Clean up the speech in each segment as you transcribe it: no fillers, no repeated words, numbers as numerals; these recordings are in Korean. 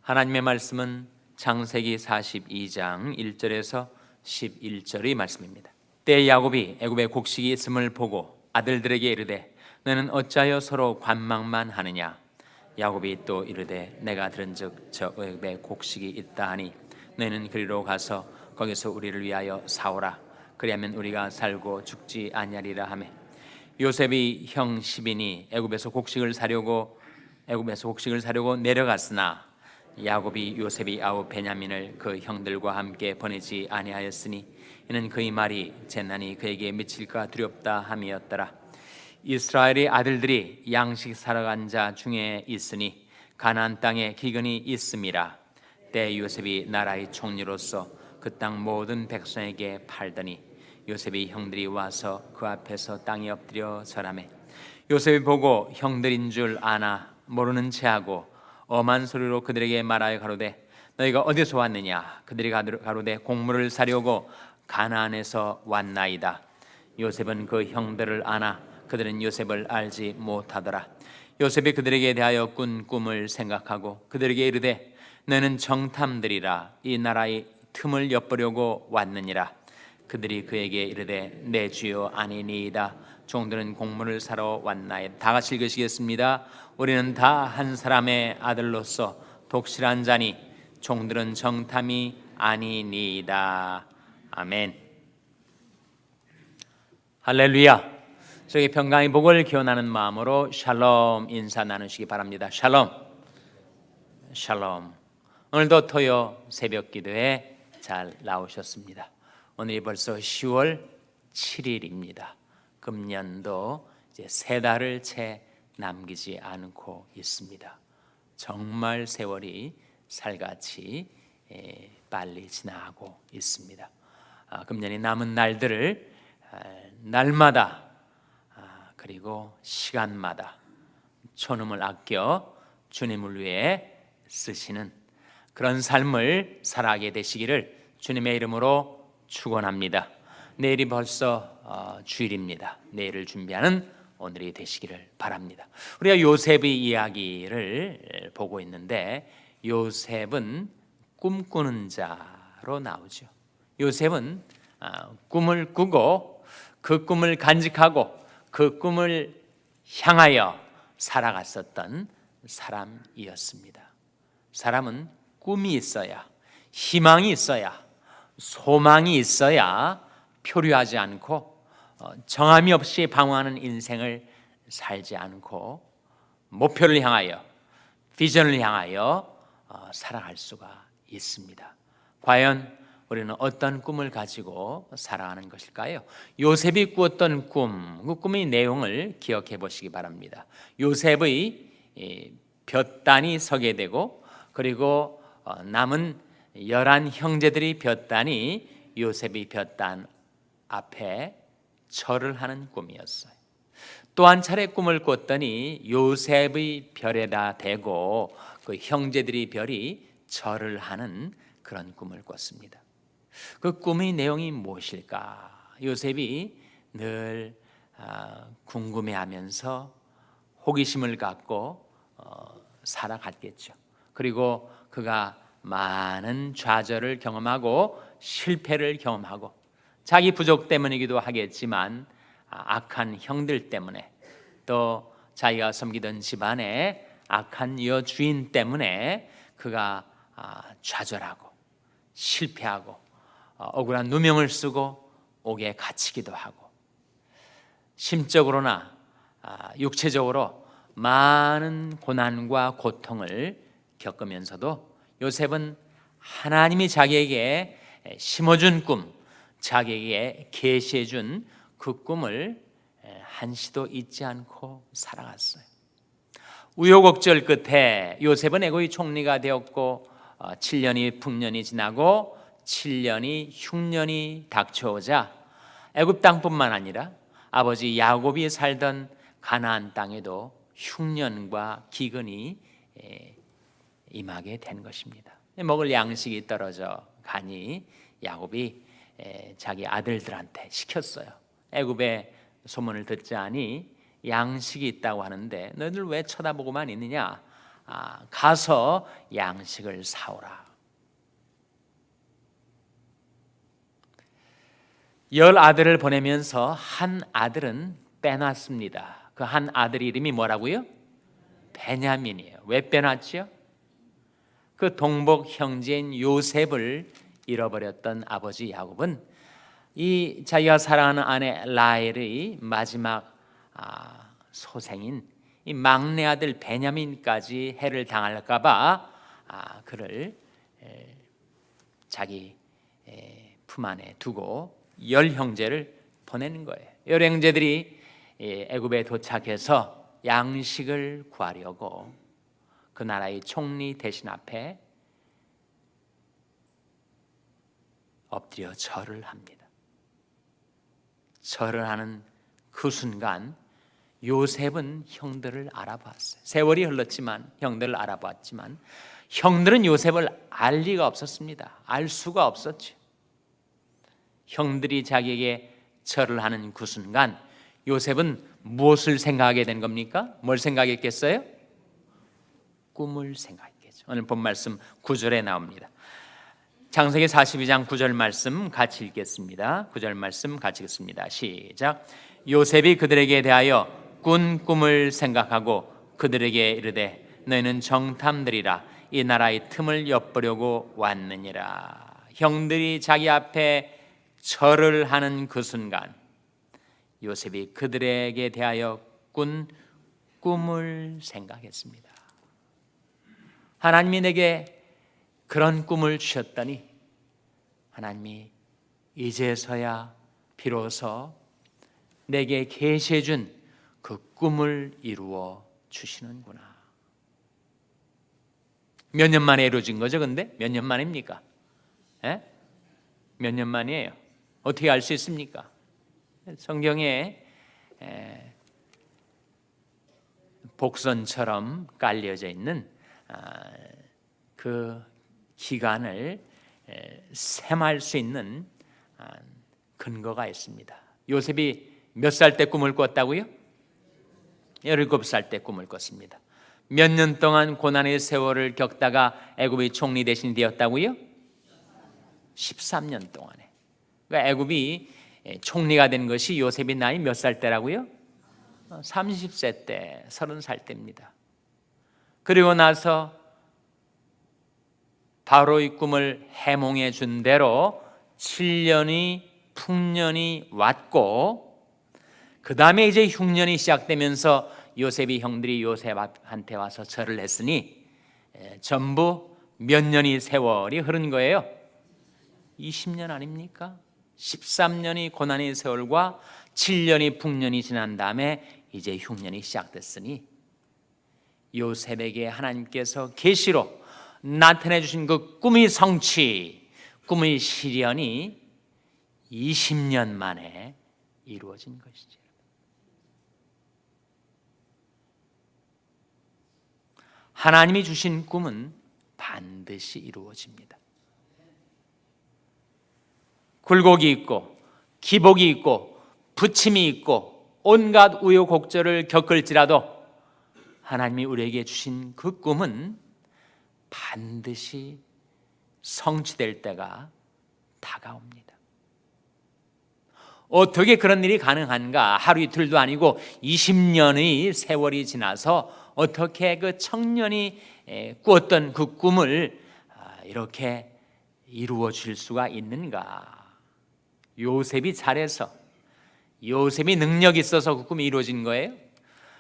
하나님의 말씀은 창세기 42장 1절에서 11절의 말씀입니다. 때에 야곱이 애굽에 곡식이 있음을 보고 아들들에게 이르되 너는 어찌하여 서로 관망만 하느냐. 야곱이 또 이르되 내가 들은즉 저 애굽에 곡식이 있다 하니 너희는 그리로 가서 거기서 우리를 위하여 사오라. 그리하면 우리가 살고 죽지 아니하리라 하매 요셉이 형 시빈이 애굽에서 곡식을 사려고 내려갔으나 야곱이 요셉이 아우 베냐민을 그 형들과 함께 보내지 아니하였으니 이는 그의 말이 재난이 그에게 미칠까 두렵다 함이었더라. 이스라엘의 아들들이 양식 사러 간 자 중에 있으니 가나안 땅에 기근이 있음이라. 때 요셉이 나라의 총리로서 그 땅 모든 백성에게 팔더니 요셉의 형들이 와서 그 앞에서 땅에 엎드려 절하매 요셉이 보고 형들인 줄 아나 모르는 체하고 엄한 소리로 그들에게 말하여 가로되 너희가 어디서 왔느냐. 그들이 가로되 곡물을 사려고 가나안에서 왔나이다. 요셉은 그 형들을 아나 그들은 요셉을 알지 못하더라. 요셉이 그들에게 대하여 꾼 꿈을 생각하고 그들에게 이르되 너는 정탐들이라 이 나라의 틈을 엿보려고 왔느니라. 그들이 그에게 이르되 내 주여 아니니이다. 종들은 곡물을 사러 왔나이다. 다 같이 읽으시겠습니다. 우리는 다 한 사람의 아들로서 독실한 자니 종들은 정탐이 아니니이다. 아멘. 할렐루야. 저희 평강의 복을 기원하는 마음으로 샬롬 인사 나누시기 바랍니다. 샬롬. 샬롬. 오늘도 토요 새벽 기도에 잘 나오셨습니다. 오늘이 벌써 10월 7일입니다. 금년도 이제 3달을 채 남기지 않고 있습니다. 정말 세월이 살같이 빨리 지나가고 있습니다. 금년이 남은 날들을 날마다 그리고 시간마다 초놈을 아껴 주님을 위해 쓰시는 그런 삶을 살아가게 되시기를 주님의 이름으로 축원합니다. 내일이 벌써 주일입니다. 내일을 준비하는 오늘이 되시기를 바랍니다. 우리가 요셉의 이야기를 보고 있는데 요셉은 꿈꾸는 자로 나오죠. 요셉은 꿈을 꾸고 그 꿈을 간직하고 그 꿈을 향하여 살아갔었던 사람이었습니다. 사람은 꿈이 있어야, 희망이 있어야, 소망이 있어야 표류하지 않고 정함이 없이 방황하는 인생을 살지 않고 목표를 향하여, 비전을 향하여 살아갈 수가 있습니다. 과연 우리는 어떤 꿈을 가지고 살아가는 것일까요? 요셉이 꾸었던 꿈, 그 꿈의 내용을 기억해 보시기 바랍니다. 요셉의 볕단이 서게 되고 그리고 남은 11 형제들이 볕단이 요셉의 볕단 앞에 절을 하는 꿈이었어요. 또 한 차례 꿈을 꿨더니 요셉의 별에다 대고 그 형제들의 별이 절을 하는 그런 꿈을 꿨습니다. 그 꿈의 내용이 무엇일까? 요셉이 늘 궁금해하면서 호기심을 갖고 살아갔겠죠. 그리고 그가 많은 좌절을 경험하고 실패를 경험하고 자기 부족 때문이기도 하겠지만 악한 형들 때문에 또 자기가 섬기던 집안의 악한 여주인 때문에 그가 좌절하고 실패하고 억울한 누명을 쓰고 옥에 갇히기도 하고 심적으로나 육체적으로 많은 고난과 고통을 겪으면서도 요셉은 하나님이 자기에게 심어준 꿈, 자기에게 계시해준 그 꿈을 한시도 잊지 않고 살아갔어요. 우여곡절 끝에 요셉은 애굽의 총리가 되었고 7년이 풍년이 지나고 7년이 흉년이 닥쳐오자 애굽 땅뿐만 아니라 아버지 야곱이 살던 가나안 땅에도 흉년과 기근이 임하게 된 것입니다. 먹을 양식이 떨어져 가니 야곱이 자기 아들들한테 시켰어요. 애굽의 소문을 듣자니 양식이 있다고 하는데 너희들 왜 쳐다보고만 있느냐? 가서 양식을 사오라. 10아들을 보내면서 한 아들은 빼놨습니다. 그 한 아들 이름이 뭐라고요? 베냐민이에요. 왜 빼놨죠? 그 동복 형제인 요셉을 잃어버렸던 아버지 야곱은 이 자기가 사랑하는 아내 라헬의 마지막 소생인 이 막내 아들 베냐민까지 해를 당할까 봐 그를 자기 품 안에 두고 10형제를 보내는 거예요. 10형제들이 애굽에 도착해서 양식을 구하려고 그 나라의 총리 대신 앞에 엎드려 절을 합니다. 절을 하는 그 순간 요셉은 형들을 알아봤어요. 세월이 흘렀지만 형들을 알아봤지만 형들은 요셉을 알 리가 없었습니다. 알 수가 없었죠. 형들이 자기에게 절을 하는 그 순간 요셉은 무엇을 생각하게 된 겁니까? 뭘 생각했겠어요? 꿈을 생각했겠죠. 오늘 본 말씀 9절에 나옵니다. 창세기 42장 9절 말씀 같이 읽겠습니다. 9절 말씀 같이 읽습니다. 시작. 요셉이 그들에게 대하여 꾼 꿈을 생각하고 그들에게 이르되 너희는 정탐들이라 이 나라의 틈을 엿보려고 왔느니라. 형들이 자기 앞에 절을 하는 그 순간 요셉이 그들에게 대하여 꾼 꿈을 생각했습니다. 하나님이 내게 그런 꿈을 주셨더니 하나님이 이제서야 비로소 내게 계시해 준 그 꿈을 이루어 주시는구나. 몇 년 만에 이루어진 거죠? 근데 몇 년 만입니까? 몇 년 만이에요? 어떻게 알 수 있습니까? 성경에 복선처럼 깔려져 있는 그 기간을 셈할 수 있는 근거가 있습니다. 요셉이 몇 살 때 꿈을 꿨다고요? 17살 때 꿈을 꿨습니다. 몇 년 동안 고난의 세월을 겪다가 애굽의 총리 대신 되었다고요? 13년 동안에. 그러니까 애굽이 총리가 된 것이 요셉이 나이 몇 살 때라고요? 30세 때, 30살 때입니다. 그리고 나서 바로의 꿈을 해몽해 준 대로 7년이 풍년이 왔고 그 다음에 이제 흉년이 시작되면서 요셉이 형들이 요셉한테 와서 절을 했으니 전부 몇 년이 세월이 흐른 거예요? 20년 아닙니까? 13년이 고난의 세월과 7년이 풍년이 지난 다음에 이제 흉년이 시작됐으니 요셉에게 하나님께서 계시로 나타내 주신 그 꿈의 성취, 꿈의 실현이 20년 만에 이루어진 것이죠. 하나님이 주신 꿈은 반드시 이루어집니다. 굴곡이 있고 기복이 있고 부침이 있고 온갖 우여곡절을 겪을지라도 하나님이 우리에게 주신 그 꿈은 반드시 성취될 때가 다가옵니다. 어떻게 그런 일이 가능한가? 하루 이틀도 아니고 20년의 세월이 지나서 어떻게 그 청년이 꾸었던 그 꿈을 이렇게 이루어 줄 수가 있는가? 요셉이 잘해서, 요셉이 능력이 있어서 그 꿈이 이루어진 거예요.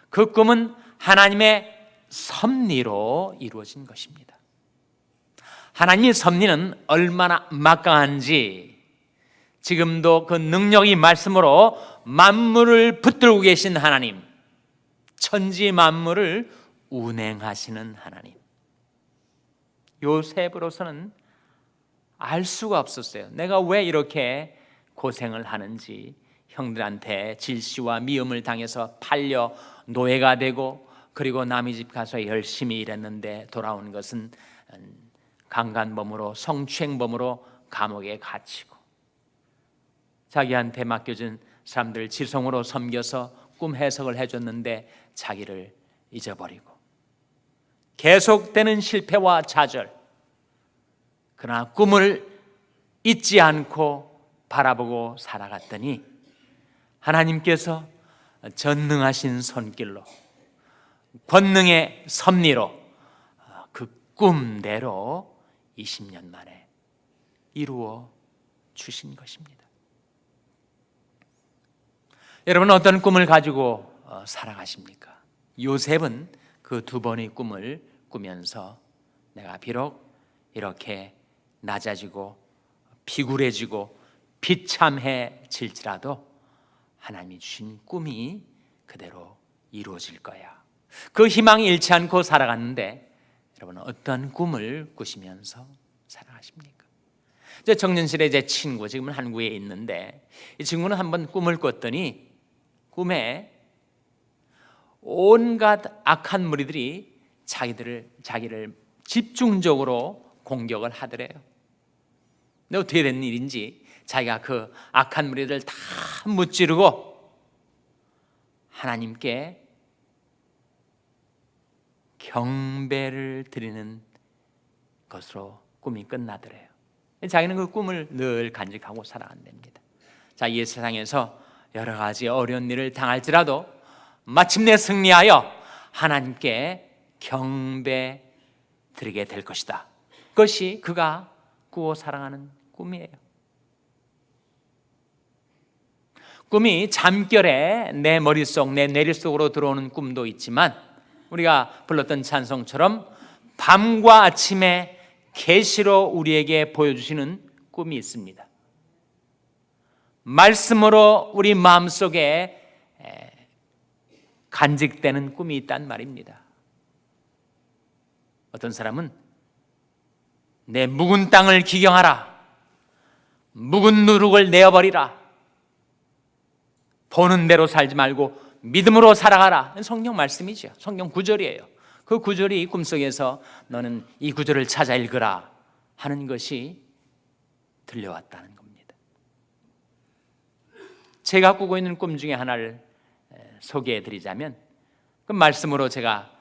그 꿈은 하나님의 섭리로 이루어진 것입니다. 하나님의 섭리는 얼마나 막강한지 지금도 그 능력의 말씀으로 만물을 붙들고 계신 하나님, 천지 만물을 운행하시는 하나님. 요셉으로서는 알 수가 없었어요. 내가 왜 이렇게 고생을 하는지, 형들한테 질시와 미움을 당해서 팔려 노예가 되고 그리고 남의 집 가서 열심히 일했는데 돌아온 것은 강간범으로, 성추행범으로 감옥에 갇히고 자기한테 맡겨진 사람들 지성으로 섬겨서 꿈 해석을 해줬는데 자기를 잊어버리고 계속되는 실패와 좌절, 그러나 꿈을 잊지 않고 바라보고 살아갔더니 하나님께서 전능하신 손길로, 권능의 섭리로 그 꿈대로 20년 만에 이루어 주신 것입니다. 여러분, 어떤 꿈을 가지고 살아가십니까? 요셉은 그 두 번의 꿈을 꾸면서 내가 비록 이렇게 낮아지고 비굴해지고 비참해질지라도 하나님이 주신 꿈이 그대로 이루어질 거야, 그 희망이 잃지 않고 살아갔는데, 여러분은 어떤 꿈을 꾸시면서 살아가십니까? 저 정년실에 제 친구, 지금은 한국에 있는데, 이 친구는 한번 꿈을 꿨더니 꿈에 온갖 악한 무리들이 자기를 집중적으로 공격을 하더래요. 근데 어떻게 된 일인지 자기가 그 악한 무리들을 다 무찌르고 하나님께 경배를 드리는 것으로 꿈이 끝나더래요. 자기는 그 꿈을 늘 간직하고 살아간답니다. 자, 이 세상에서 여러 가지 어려운 일을 당할지라도 마침내 승리하여 하나님께 경배 드리게 될 것이다. 그것이 그가 꾸어 살아가는 꿈이에요. 꿈이 잠결에 내 머릿속, 내 뇌리 속으로 들어오는 꿈도 있지만, 우리가 불렀던 찬송처럼 밤과 아침에 계시로 우리에게 보여주시는 꿈이 있습니다. 말씀으로 우리 마음속에 간직되는 꿈이 있단 말입니다. 어떤 사람은 내 묵은 땅을 기경하라, 묵은 누룩을 내어버리라, 보는 대로 살지 말고 믿음으로 살아가라, 성경 말씀이죠. 성경 구절이에요. 그 구절이 꿈속에서 너는 이 구절을 찾아 읽으라 하는 것이 들려왔다는 겁니다. 제가 꾸고 있는 꿈 중에 하나를 소개해 드리자면, 그 말씀으로 제가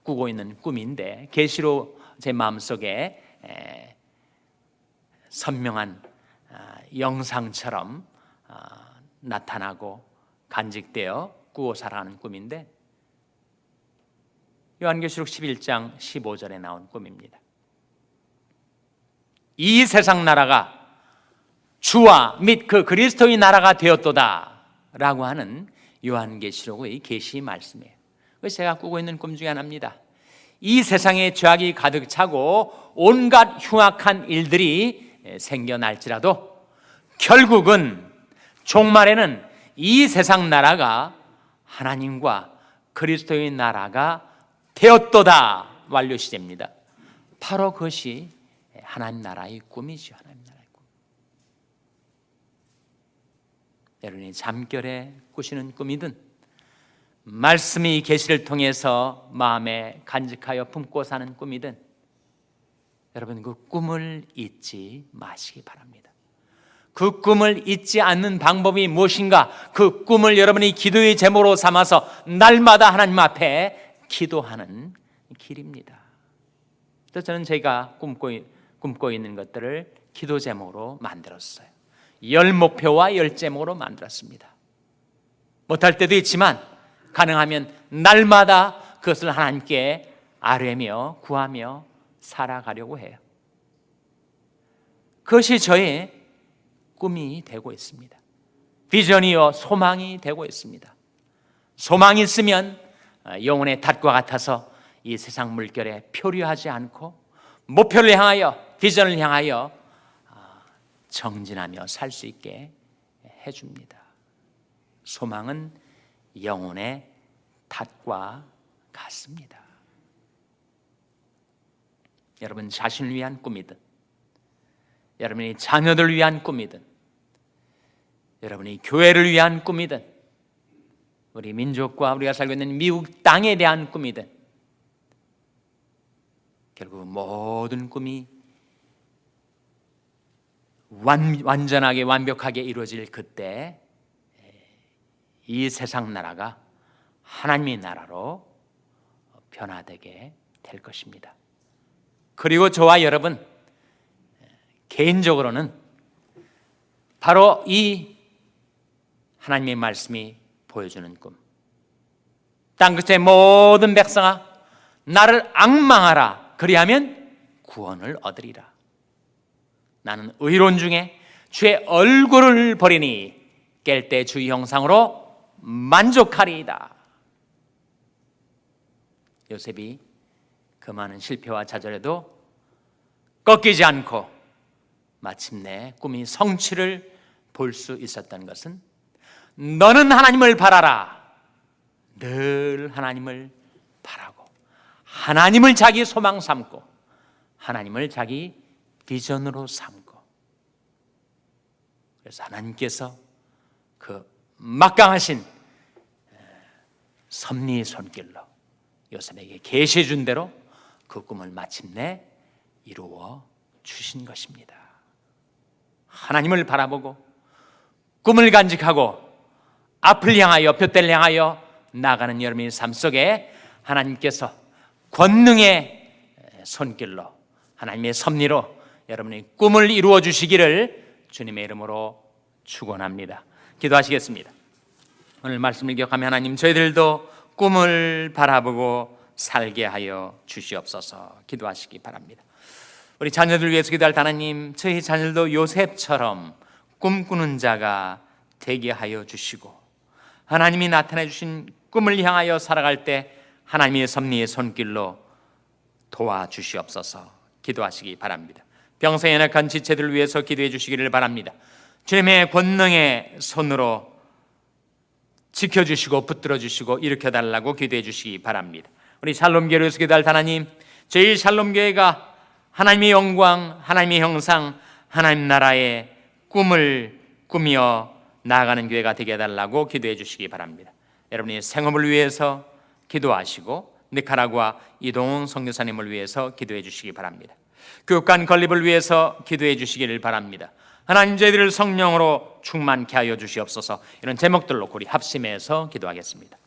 꾸고 있는 꿈인데, 계시로 제 마음속에 선명한 영상처럼 나타나고 간직되어 꾸어 살아가는 꿈인데, 요한계시록 11장 15절에 나온 꿈입니다. 이 세상 나라가 주와 및 그 그리스도의 나라가 되었도다 라고 하는 요한계시록의 계시 말씀이에요. 그래서 제가 꾸고 있는 꿈 중에 하나입니다. 이 세상에 죄악이 가득 차고 온갖 흉악한 일들이 생겨날지라도 결국은 종말에는 이 세상 나라가 하나님과 그리스도의 나라가 되었도다 완료 시제입니다. 바로 그것이 하나님 나라의 꿈이죠. 하나님 나라의 꿈. 여러분이 잠결에 꾸시는 꿈이든 말씀이 계시를 통해서 마음에 간직하여 품고 사는 꿈이든, 여러분 그 꿈을 잊지 마시기 바랍니다. 그 꿈을 잊지 않는 방법이 무엇인가? 그 꿈을 여러분이 기도의 제목으로 삼아서 날마다 하나님 앞에 기도하는 길입니다. 그래서 저는 제가 꿈고 있는 것들을 기도 제목으로 만들었어요. 10목표와 10제목으로 만들었습니다. 못할 때도 있지만 가능하면 날마다 그것을 하나님께 아뢰며 구하며 살아가려고 해요. 그것이 저의 꿈이 되고 있습니다. 비전이요 소망이 되고 있습니다. 소망이 있으면 영혼의 닷과 같아서 이 세상 물결에 표류하지 않고 목표를 향하여, 비전을 향하여 정진하며 살 수 있게 해줍니다. 소망은 영혼의 닷과 같습니다. 여러분 자신을 위한 꿈이든, 여러분이 자녀들을 위한 꿈이든, 여러분이 교회를 위한 꿈이든, 우리 민족과 우리가 살고 있는 미국 땅에 대한 꿈이든, 결국 모든 꿈이 완전하게 완벽하게 이루어질 그때 이 세상 나라가 하나님의 나라로 변화되게 될 것입니다. 그리고 저와 여러분 개인적으로는 바로 이 하나님의 말씀이 보여주는 꿈, 땅끝의 모든 백성아 나를 앙망하라, 그리하면 구원을 얻으리라. 나는 의로운 중에 주의 얼굴을 보리니 깰 때 주의 형상으로 만족하리이다. 요셉이 그 많은 실패와 좌절에도 꺾이지 않고 마침내 꿈이 성취를 볼 수 있었던 것은 너는 하나님을 바라라, 늘 하나님을 바라고 하나님을 자기 소망 삼고 하나님을 자기 비전으로 삼고, 그래서 하나님께서 그 막강하신 섭리의 손길로 요셉에게 계시해 준 대로 그 꿈을 마침내 이루어 주신 것입니다. 하나님을 바라보고 꿈을 간직하고 앞을 향하여, 둯대를 향하여 나가는 여러분의 삶 속에 하나님께서 권능의 손길로 하나님의 섭리로 여러분의 꿈을 이루어 주시기를 주님의 이름으로 축원합니다. 기도하시겠습니다. 오늘 말씀을 기억하며 하나님, 저희들도 꿈을 바라보고 살게 하여 주시옵소서. 기도하시기 바랍니다. 우리 자녀들 위해서 기도할 하나님, 저희 자녀들도 요셉처럼 꿈꾸는 자가 되게 하여 주시고 하나님이 나타내 주신 꿈을 향하여 살아갈 때 하나님의 섭리의 손길로 도와주시옵소서. 기도하시기 바랍니다. 병상에 연약한 지체들을 위해서 기도해 주시기를 바랍니다. 주님의 권능의 손으로 지켜주시고 붙들어주시고 일으켜달라고 기도해 주시기 바랍니다. 우리 샬롬교회를 위해서 기도할 하나님, 저희 샬롬교회가 하나님의 영광, 하나님의 형상, 하나님 나라의 꿈을 꾸며 나아가는 교회가 되게 해달라고 기도해 주시기 바랍니다. 여러분의 생업을 위해서 기도하시고 니카라구아 이동훈 선교사님을 위해서 기도해 주시기 바랍니다. 교육관 건립을 위해서 기도해 주시기를 바랍니다. 하나님, 저희들을 성령으로 충만케 하여 주시옵소서. 이런 제목들로 우리 합심해서 기도하겠습니다.